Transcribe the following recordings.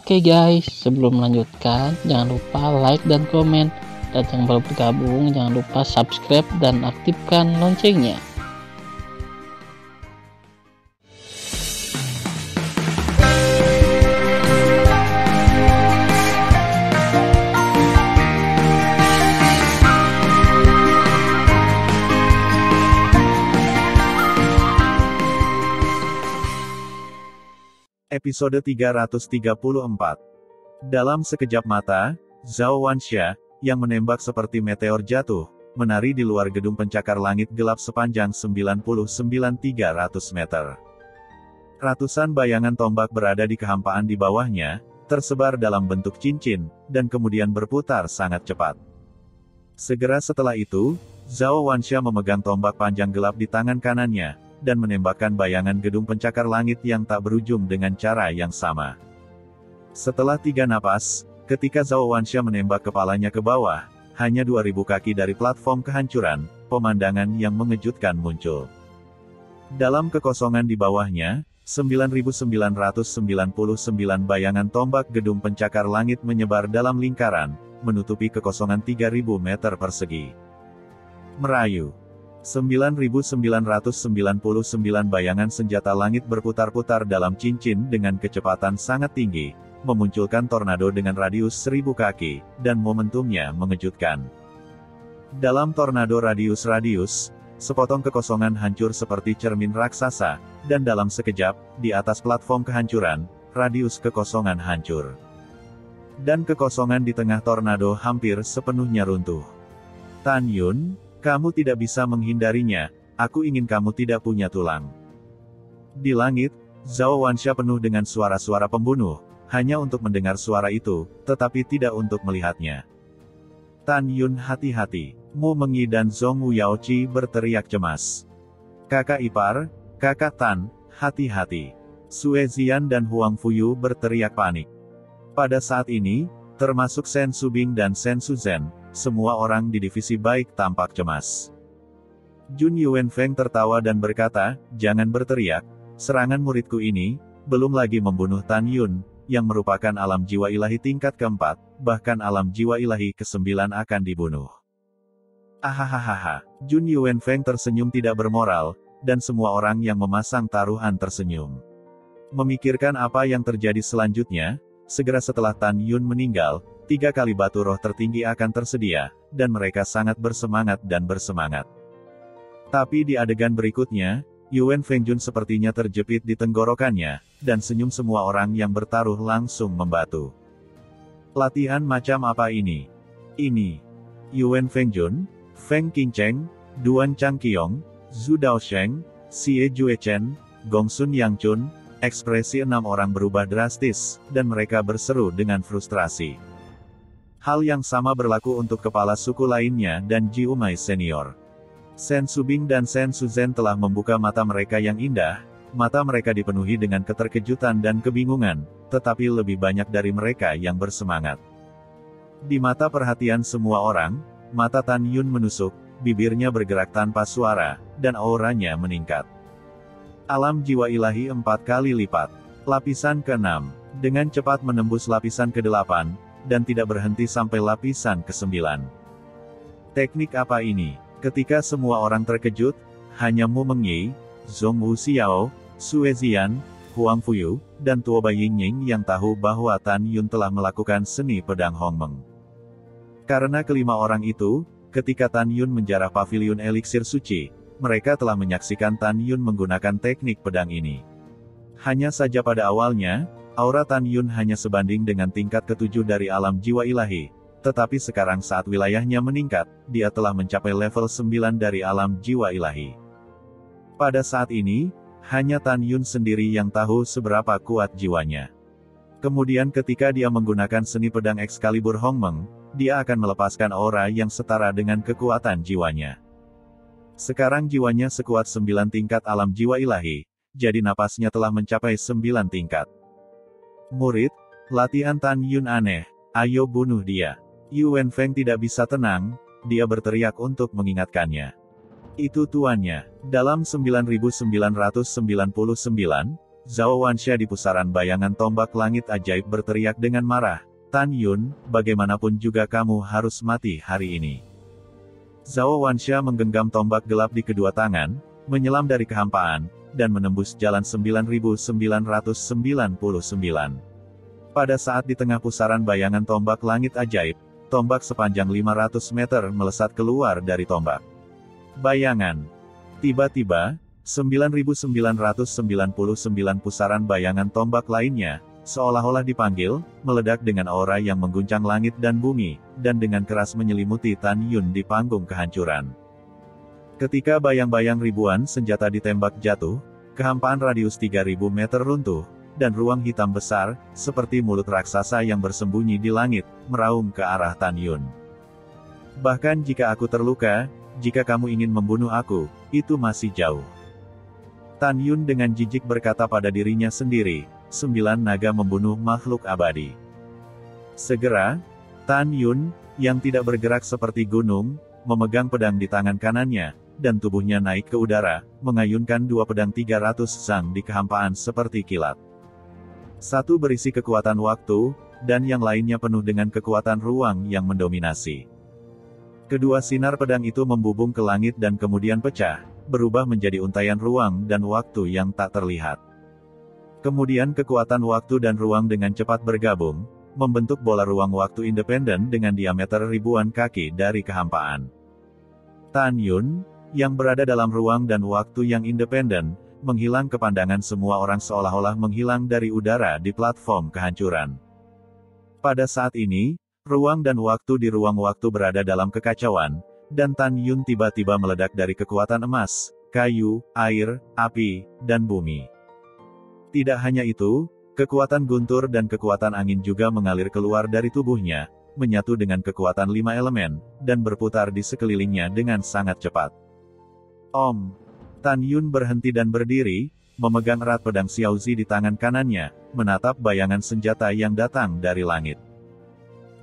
Oke guys, sebelum melanjutkan, jangan lupa like dan komen. Dan yang baru bergabung, jangan lupa subscribe dan aktifkan loncengnya. Episode 334. Dalam sekejap mata, Zhao Wanxia, yang menembak seperti meteor jatuh, menari di luar gedung pencakar langit gelap sepanjang 99.300 meter. Ratusan bayangan tombak berada di kehampaan di bawahnya, tersebar dalam bentuk cincin, dan kemudian berputar sangat cepat. Segera setelah itu, Zhao Wanxia memegang tombak panjang gelap di tangan kanannya, dan menembakkan bayangan gedung pencakar langit yang tak berujung dengan cara yang sama. Setelah 3 napas, ketika Zhao Wanxia menembak kepalanya ke bawah, hanya 2000 kaki dari platform kehancuran, pemandangan yang mengejutkan muncul. Dalam kekosongan di bawahnya, 9.999 bayangan tombak gedung pencakar langit menyebar dalam lingkaran, menutupi kekosongan 3.000 meter persegi. Merayu. 9.999 bayangan senjata langit berputar-putar dalam cincin dengan kecepatan sangat tinggi, memunculkan tornado dengan radius 1000 kaki, dan momentumnya mengejutkan. Dalam tornado radius, sepotong kekosongan hancur seperti cermin raksasa, dan dalam sekejap, di atas platform kehancuran, radius kekosongan hancur. Dan kekosongan di tengah tornado hampir sepenuhnya runtuh. Tan Yun, kamu tidak bisa menghindarinya, aku ingin kamu tidak punya tulang. Di langit, Zhao Wanxia penuh dengan suara-suara pembunuh, hanya untuk mendengar suara itu, tetapi tidak untuk melihatnya. Tan Yun hati-hati, Mu Mengyi dan Zhong Wuyaoqi berteriak cemas. Kakak ipar, kakak Tan, hati-hati. Sue Zian dan Huang Fuyu berteriak panik. Pada saat ini, termasuk Shen Subing dan Shen Suzhen, semua orang di divisi baik tampak cemas. Jun Yuanfeng tertawa dan berkata, jangan berteriak, serangan muridku ini, belum lagi membunuh Tan Yun, yang merupakan alam jiwa ilahi tingkat keempat, bahkan alam jiwa ilahi ke-9 akan dibunuh. Ahahaha, Jun Yuanfeng tersenyum tidak bermoral, dan semua orang yang memasang taruhan tersenyum. Memikirkan apa yang terjadi selanjutnya, segera setelah Tan Yun meninggal, 3 kali batu roh tertinggi akan tersedia, dan mereka sangat bersemangat dan bersemangat. Tapi di adegan berikutnya, Yuan Fengjun sepertinya terjepit di tenggorokannya, dan senyum semua orang yang bertaruh langsung membatu. Latihan macam apa ini? Ini. Yuan Fengjun, Feng Qingcheng, Duan Changqiong, Zhu Daosheng, Xie Juechen, Gongsun Yangchun, ekspresi 6 orang berubah drastis, dan mereka berseru dengan frustrasi. Hal yang sama berlaku untuk kepala suku lainnya dan Ji Umai senior. Shen Subing dan Shen Suzhen telah membuka mata mereka yang indah, mata mereka dipenuhi dengan keterkejutan dan kebingungan, tetapi lebih banyak dari mereka yang bersemangat. Di mata perhatian semua orang, mata Tan Yun menusuk, bibirnya bergerak tanpa suara, dan auranya meningkat. Alam jiwa ilahi 4 kali lipat. Lapisan ke-6, dengan cepat menembus lapisan ke-8, dan tidak berhenti sampai lapisan ke-9. Teknik apa ini? Ketika semua orang terkejut, hanya Mu Mengyi, Zhong Wuxiao, Sue Zian, Huang Fuyu, dan Tuoba Yingying yang tahu bahwa Tan Yun telah melakukan seni pedang Hongmeng. Karena kelima orang itu, ketika Tan Yun menjarah pavilion eliksir suci, mereka telah menyaksikan Tan Yun menggunakan teknik pedang ini. Hanya saja pada awalnya, aura Tan Yun hanya sebanding dengan tingkat ke-7 dari alam jiwa ilahi, tetapi sekarang saat wilayahnya meningkat, dia telah mencapai level 9 dari alam jiwa ilahi. Pada saat ini, hanya Tan Yun sendiri yang tahu seberapa kuat jiwanya. Kemudian ketika dia menggunakan seni pedang Excalibur Hongmeng, dia akan melepaskan aura yang setara dengan kekuatan jiwanya. Sekarang jiwanya sekuat 9 tingkat alam jiwa ilahi, jadi napasnya telah mencapai 9 tingkat. Murid, latihan Tan Yun aneh, ayo bunuh dia. Yuan Feng tidak bisa tenang, dia berteriak untuk mengingatkannya. Itu tuannya. Dalam 9.999, Zhao Wanxia di pusaran bayangan tombak langit ajaib berteriak dengan marah, "Tan Yun, bagaimanapun juga kamu harus mati hari ini." Zhao Wanxia menggenggam tombak gelap di kedua tangan, menyelam dari kehampaan, dan menembus jalan 9999. Pada saat di tengah pusaran bayangan tombak langit ajaib, tombak sepanjang 500 meter melesat keluar dari tombak bayangan. Tiba-tiba, 9999 pusaran bayangan tombak lainnya, seolah-olah dipanggil, meledak dengan aura yang mengguncang langit dan bumi, dan dengan keras menyelimuti Tan Yun di panggung kehancuran. Ketika bayang-bayang ribuan senjata ditembak jatuh, kehampaan radius 3000 meter runtuh, dan ruang hitam besar, seperti mulut raksasa yang bersembunyi di langit, meraung ke arah Tan Yun. "Bahkan jika aku terluka, jika kamu ingin membunuh aku, itu masih jauh." Tan Yun dengan jijik berkata pada dirinya sendiri, 9 naga membunuh makhluk abadi. Segera, Tan Yun, yang tidak bergerak seperti gunung, memegang pedang di tangan kanannya, dan tubuhnya naik ke udara, mengayunkan 2 pedang 300 zang di kehampaan seperti kilat. Satu berisi kekuatan waktu, dan yang lainnya penuh dengan kekuatan ruang yang mendominasi. Kedua sinar pedang itu membubung ke langit dan kemudian pecah, berubah menjadi untaian ruang dan waktu yang tak terlihat. Kemudian kekuatan waktu dan ruang dengan cepat bergabung, membentuk bola ruang waktu independen dengan diameter ribuan kaki dari kehampaan. Tan Yun, yang berada dalam ruang dan waktu yang independen, menghilang ke pandangan semua orang seolah-olah menghilang dari udara di platform kehancuran. Pada saat ini, ruang dan waktu di ruang waktu berada dalam kekacauan, dan Tan Yun tiba-tiba meledak dari kekuatan emas, kayu, air, api, dan bumi. Tidak hanya itu, kekuatan guntur dan kekuatan angin juga mengalir keluar dari tubuhnya, menyatu dengan kekuatan 5 elemen, dan berputar di sekelilingnya dengan sangat cepat. Om! Tan Yun berhenti dan berdiri, memegang erat pedang Xiaozi di tangan kanannya, menatap bayangan senjata yang datang dari langit.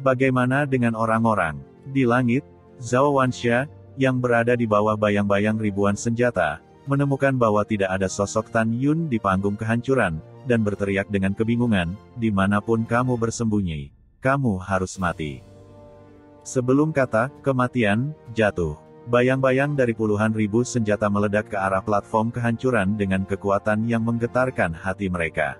Bagaimana dengan orang-orang di langit? Zhao Wanxia, yang berada di bawah bayang-bayang ribuan senjata, menemukan bahwa tidak ada sosok Tan Yun di panggung kehancuran, dan berteriak dengan kebingungan, "Dimanapun kamu bersembunyi, kamu harus mati." Sebelum kata kematian jatuh, bayang-bayang dari puluhan ribu senjata meledak ke arah platform kehancuran dengan kekuatan yang menggetarkan hati mereka.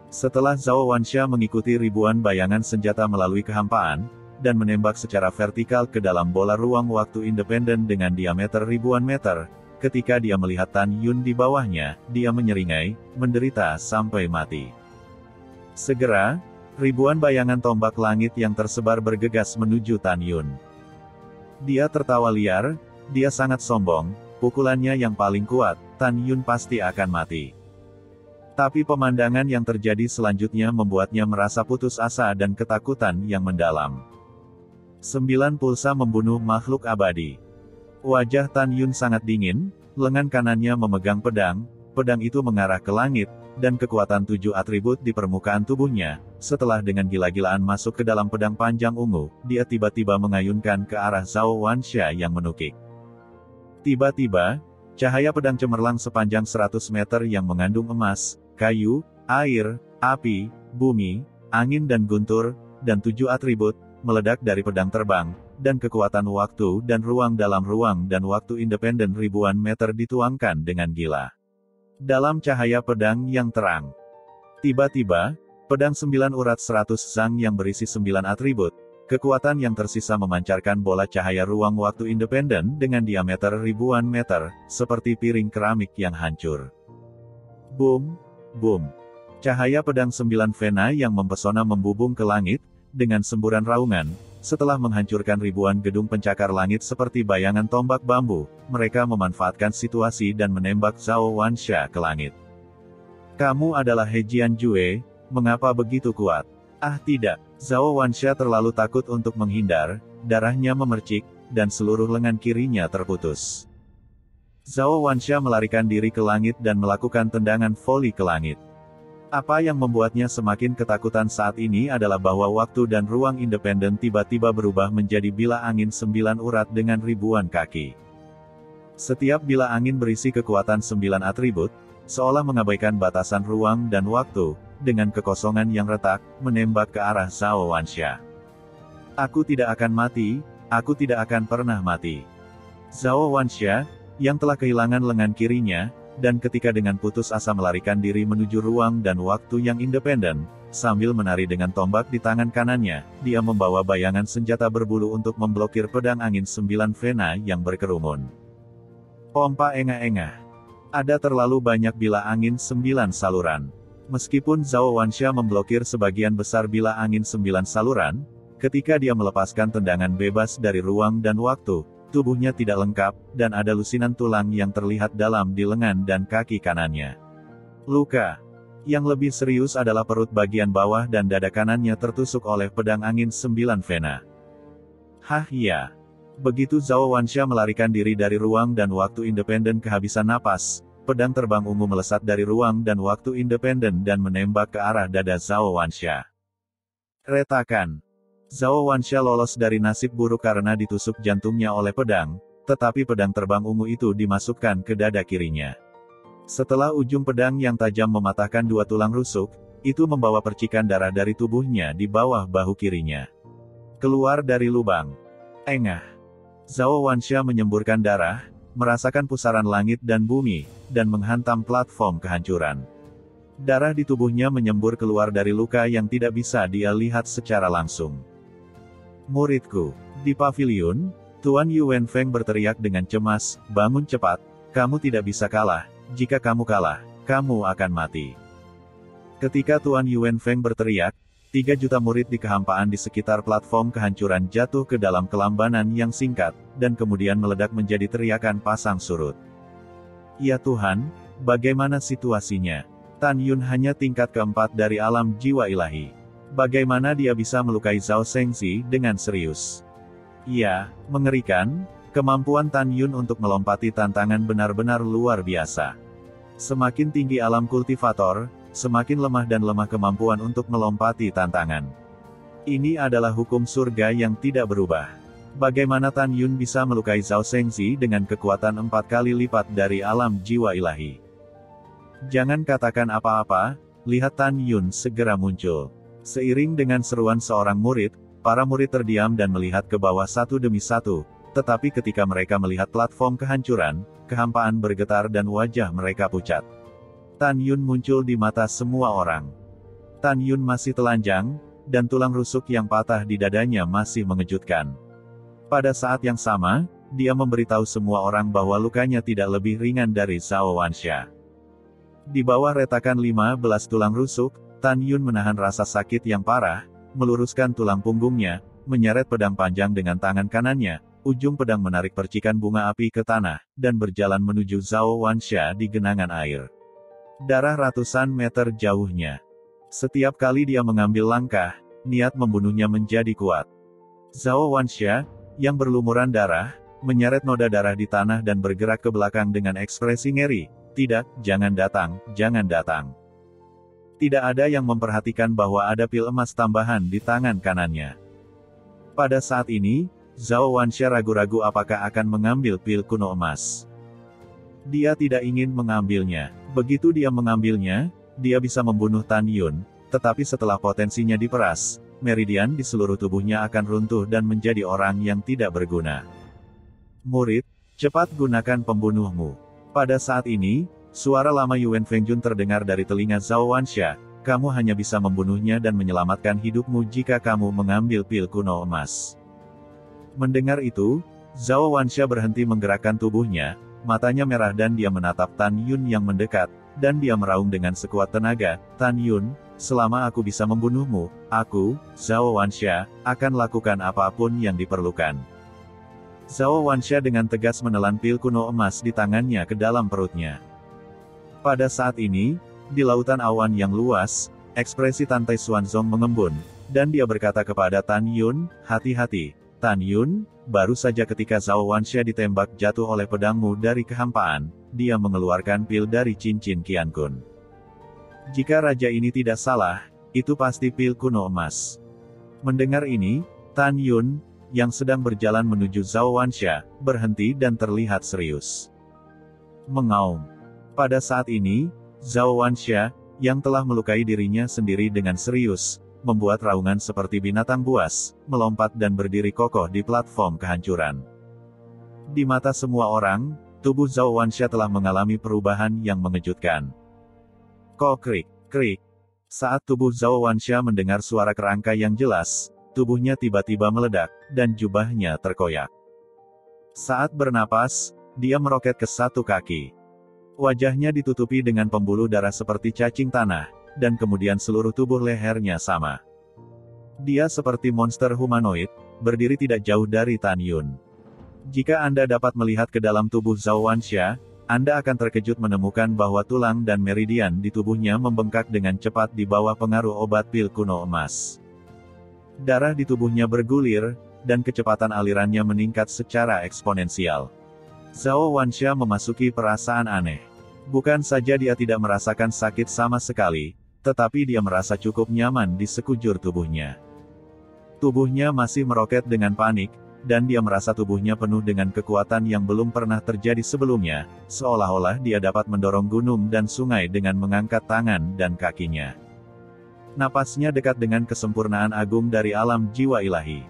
Setelah Zhao Wanxia mengikuti ribuan bayangan senjata melalui kehampaan, dan menembak secara vertikal ke dalam bola ruang waktu independen dengan diameter ribuan meter, ketika dia melihat Tan Yun di bawahnya, dia menyeringai, menderita sampai mati. Segera, ribuan bayangan tombak langit yang tersebar bergegas menuju Tan Yun. Dia tertawa liar, dia sangat sombong, pukulannya yang paling kuat, Tan Yun pasti akan mati. Tapi pemandangan yang terjadi selanjutnya membuatnya merasa putus asa dan ketakutan yang mendalam. 9 pulsa membunuh makhluk abadi. Wajah Tan Yun sangat dingin, lengan kanannya memegang pedang, pedang itu mengarah ke langit, dan kekuatan 7 atribut di permukaan tubuhnya, setelah dengan gila-gilaan masuk ke dalam pedang panjang ungu, dia tiba-tiba mengayunkan ke arah Zhao Wanxia yang menukik. Tiba-tiba, cahaya pedang cemerlang sepanjang 100 meter yang mengandung emas, kayu, air, api, bumi, angin dan guntur, dan 7 atribut, meledak dari pedang terbang, dan kekuatan waktu dan ruang dalam ruang dan waktu independen ribuan meter dituangkan dengan gila. Dalam cahaya pedang yang terang. Tiba-tiba, pedang 9 urat 100 zang yang berisi 9 atribut, kekuatan yang tersisa memancarkan bola cahaya ruang waktu independen dengan diameter ribuan meter, seperti piring keramik yang hancur. Boom, boom. Cahaya pedang 9 vena yang mempesona membubung ke langit, dengan semburan raungan, setelah menghancurkan ribuan gedung pencakar langit seperti bayangan tombak bambu, mereka memanfaatkan situasi dan menembak Zhao Wanxia ke langit. "Kamu adalah He Jianjue, mengapa begitu kuat?" "Ah tidak." Zhao Wanxia terlalu takut untuk menghindar, darahnya memercik, dan seluruh lengan kirinya terputus. Zhao Wanxia melarikan diri ke langit dan melakukan tendangan voli ke langit. Apa yang membuatnya semakin ketakutan saat ini adalah bahwa waktu dan ruang independen tiba-tiba berubah menjadi bila angin 9 urat dengan ribuan kaki. Setiap bila angin berisi kekuatan 9 atribut, seolah mengabaikan batasan ruang dan waktu, dengan kekosongan yang retak, menembak ke arah Zhao Wanxia. Aku tidak akan mati, aku tidak akan pernah mati. Zhao Wanxia, yang telah kehilangan lengan kirinya, dan ketika dengan putus asa melarikan diri menuju ruang dan waktu yang independen, sambil menari dengan tombak di tangan kanannya, dia membawa bayangan senjata berbulu untuk memblokir pedang angin 9 vena yang berkerumun. Pompa engah-engah. Ada terlalu banyak bila angin 9 saluran. Meskipun Zhao Wanxia memblokir sebagian besar bila angin 9 saluran, ketika dia melepaskan tendangan bebas dari ruang dan waktu, tubuhnya tidak lengkap, dan ada lusinan tulang yang terlihat dalam di lengan dan kaki kanannya. Luka. Yang lebih serius adalah perut bagian bawah dan dada kanannya tertusuk oleh pedang angin 9 vena. Hah ya. Begitu Zhao Wanxia melarikan diri dari ruang dan waktu independen kehabisan napas, pedang terbang ungu melesat dari ruang dan waktu independen dan menembak ke arah dada Zhao Wanxia. Retakan. Zhao Wanxia lolos dari nasib buruk karena ditusuk jantungnya oleh pedang, tetapi pedang terbang ungu itu dimasukkan ke dada kirinya. Setelah ujung pedang yang tajam mematahkan 2 tulang rusuk, itu membawa percikan darah dari tubuhnya di bawah bahu kirinya. Keluar dari lubang. Engah. Zhao Wanxia menyemburkan darah, merasakan pusaran langit dan bumi, dan menghantam platform kehancuran. Darah di tubuhnya menyembur keluar dari luka yang tidak bisa dia lihat secara langsung. Muridku. Di pavilion, Tuan Yuan Feng berteriak dengan cemas, bangun cepat, kamu tidak bisa kalah, jika kamu kalah, kamu akan mati. Ketika Tuan Yuan Feng berteriak, 3 juta murid di kehampaan di sekitar platform kehancuran jatuh ke dalam kelambanan yang singkat, dan kemudian meledak menjadi teriakan pasang surut. Ya Tuhan, bagaimana situasinya? Tan Yun hanya tingkat keempat dari alam jiwa ilahi. Bagaimana dia bisa melukai Zhao Shengxi dengan serius? Ya, mengerikan, kemampuan Tan Yun untuk melompati tantangan benar-benar luar biasa. Semakin tinggi alam kultivator, semakin lemah dan lemah kemampuan untuk melompati tantangan. Ini adalah hukum surga yang tidak berubah. Bagaimana Tan Yun bisa melukai Zhao Shengxi dengan kekuatan 4 kali lipat dari alam jiwa ilahi? Jangan katakan apa-apa, lihat Tan Yun segera muncul. Seiring dengan seruan seorang murid, para murid terdiam dan melihat ke bawah satu demi satu, tetapi ketika mereka melihat platform kehancuran, kehampaan bergetar dan wajah mereka pucat. Tan Yun muncul di mata semua orang. Tan Yun masih telanjang, dan tulang rusuk yang patah di dadanya masih mengejutkan. Pada saat yang sama, dia memberitahu semua orang bahwa lukanya tidak lebih ringan dari Zhao Wanxia. Di bawah retakan 15 tulang rusuk, Tan Yun menahan rasa sakit yang parah, meluruskan tulang punggungnya, menyeret pedang panjang dengan tangan kanannya, ujung pedang menarik percikan bunga api ke tanah, dan berjalan menuju Zhao Wanxia di genangan air. Darah ratusan meter jauhnya. Setiap kali dia mengambil langkah, niat membunuhnya menjadi kuat. Zhao Wanxia, yang berlumuran darah, menyeret noda darah di tanah dan bergerak ke belakang dengan ekspresi ngeri. Tidak, jangan datang, jangan datang. Tidak ada yang memperhatikan bahwa ada pil emas tambahan di tangan kanannya. Pada saat ini, Zhao Wanxia ragu-ragu apakah akan mengambil pil kuno emas. Dia tidak ingin mengambilnya. Begitu dia mengambilnya, dia bisa membunuh Tan Yun, tetapi setelah potensinya diperas, meridian di seluruh tubuhnya akan runtuh dan menjadi orang yang tidak berguna. Murid, cepat gunakan pembunuhmu. Pada saat ini, suara lama Yuan Fengjun terdengar dari telinga Zhao Wanxia, kamu hanya bisa membunuhnya dan menyelamatkan hidupmu jika kamu mengambil pil kuno emas. Mendengar itu, Zhao Wanxia berhenti menggerakkan tubuhnya, matanya merah dan dia menatap Tan Yun yang mendekat, dan dia meraung dengan sekuat tenaga, Tan Yun, selama aku bisa membunuhmu, aku, Zhao Wanxia, akan lakukan apapun yang diperlukan. Zhao Wanxia dengan tegas menelan pil kuno emas di tangannya ke dalam perutnya. Pada saat ini, di lautan awan yang luas, ekspresi Tantai Xuanzong mengembun, dan dia berkata kepada Tan Yun, hati-hati, Tan Yun, baru saja ketika Zhao Wanxia ditembak jatuh oleh pedangmu dari kehampaan, dia mengeluarkan pil dari cincin Qiankun. Jika raja ini tidak salah, itu pasti pil kuno emas. Mendengar ini, Tan Yun, yang sedang berjalan menuju Zhao Wanxia, berhenti dan terlihat serius. Mengaum. Pada saat ini, Zhao Wanxia, yang telah melukai dirinya sendiri dengan serius, membuat raungan seperti binatang buas, melompat dan berdiri kokoh di platform kehancuran. Di mata semua orang, tubuh Zhao Wanxia telah mengalami perubahan yang mengejutkan. Krik, krik. Saat tubuh Zhao Wanxia mendengar suara kerangka yang jelas, tubuhnya tiba-tiba meledak, dan jubahnya terkoyak. Saat bernapas, dia meroket ke satu kaki. Wajahnya ditutupi dengan pembuluh darah seperti cacing tanah, dan kemudian seluruh tubuh lehernya sama. Dia seperti monster humanoid, berdiri tidak jauh dari Tan Yun. Jika Anda dapat melihat ke dalam tubuh Zhao Wanxia, Anda akan terkejut menemukan bahwa tulang dan meridian di tubuhnya membengkak dengan cepat di bawah pengaruh obat pil kuno emas. Darah di tubuhnya bergulir, dan kecepatan alirannya meningkat secara eksponensial. Zhao Wanxia memasuki perasaan aneh. Bukan saja dia tidak merasakan sakit sama sekali, tetapi dia merasa cukup nyaman di sekujur tubuhnya. Tubuhnya masih meroket dengan panik, dan dia merasa tubuhnya penuh dengan kekuatan yang belum pernah terjadi sebelumnya, seolah-olah dia dapat mendorong gunung dan sungai dengan mengangkat tangan dan kakinya. Napasnya dekat dengan kesempurnaan agung dari alam jiwa ilahi.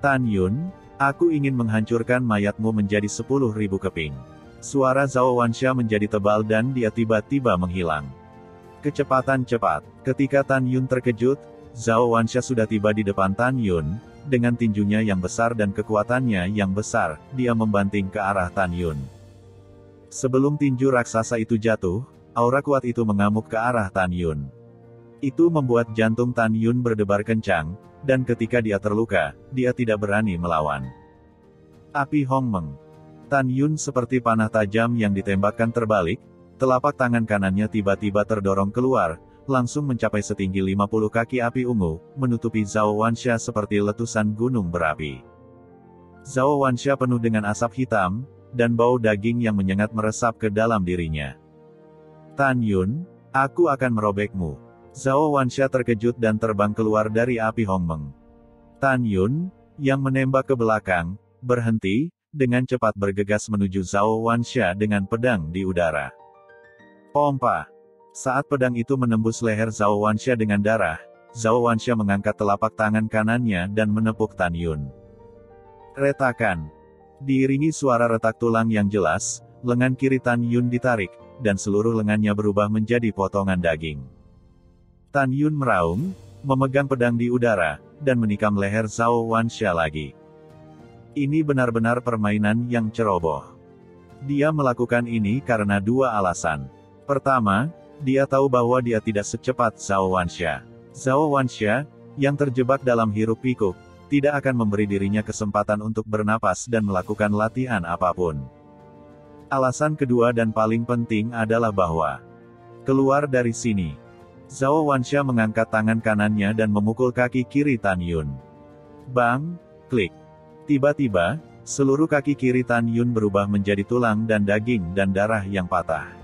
Tan Yun, aku ingin menghancurkan mayatmu menjadi 10.000 keping. Suara Zhao Wanxia menjadi tebal dan dia tiba-tiba menghilang. Kecepatan cepat. Ketika Tan Yun terkejut, Zhao Wanxia sudah tiba di depan Tan Yun. Dengan tinjunya yang besar dan kekuatannya yang besar, dia membanting ke arah Tan Yun. Sebelum tinju raksasa itu jatuh, aura kuat itu mengamuk ke arah Tan Yun. Itu membuat jantung Tan Yun berdebar kencang, dan ketika dia terluka, dia tidak berani melawan. Api Hongmeng. Tan Yun seperti panah tajam yang ditembakkan terbalik, telapak tangan kanannya tiba-tiba terdorong keluar, langsung mencapai setinggi 50 kaki api ungu, menutupi Zhao Wanxia seperti letusan gunung berapi. Zhao Wanxia penuh dengan asap hitam, dan bau daging yang menyengat meresap ke dalam dirinya. Tan Yun, aku akan merobekmu. Zhao Wanxia terkejut dan terbang keluar dari api Hongmeng. Tan Yun, yang menembak ke belakang, berhenti, dengan cepat bergegas menuju Zhao Wanxia dengan pedang di udara. Pompa. Saat pedang itu menembus leher Zhao Wanxia dengan darah, Zhao Wanxia mengangkat telapak tangan kanannya dan menepuk Tan Yun. Retakan. Diiringi suara retak tulang yang jelas, lengan kiri Tan Yun ditarik, dan seluruh lengannya berubah menjadi potongan daging. Tan Yun meraung, memegang pedang di udara, dan menikam leher Zhao Wanxia lagi. Ini benar-benar permainan yang ceroboh. Dia melakukan ini karena dua alasan. Pertama, dia tahu bahwa dia tidak secepat Zhao Wanxia. Zhao Wanxia, yang terjebak dalam hiruk-pikuk, tidak akan memberi dirinya kesempatan untuk bernapas dan melakukan latihan apapun. Alasan kedua dan paling penting adalah bahwa keluar dari sini. Zhao Wanxia mengangkat tangan kanannya dan memukul kaki kiri Tan Yun. Bang! Klik! Tiba-tiba, seluruh kaki kiri Tan Yun berubah menjadi tulang dan daging dan darah yang patah.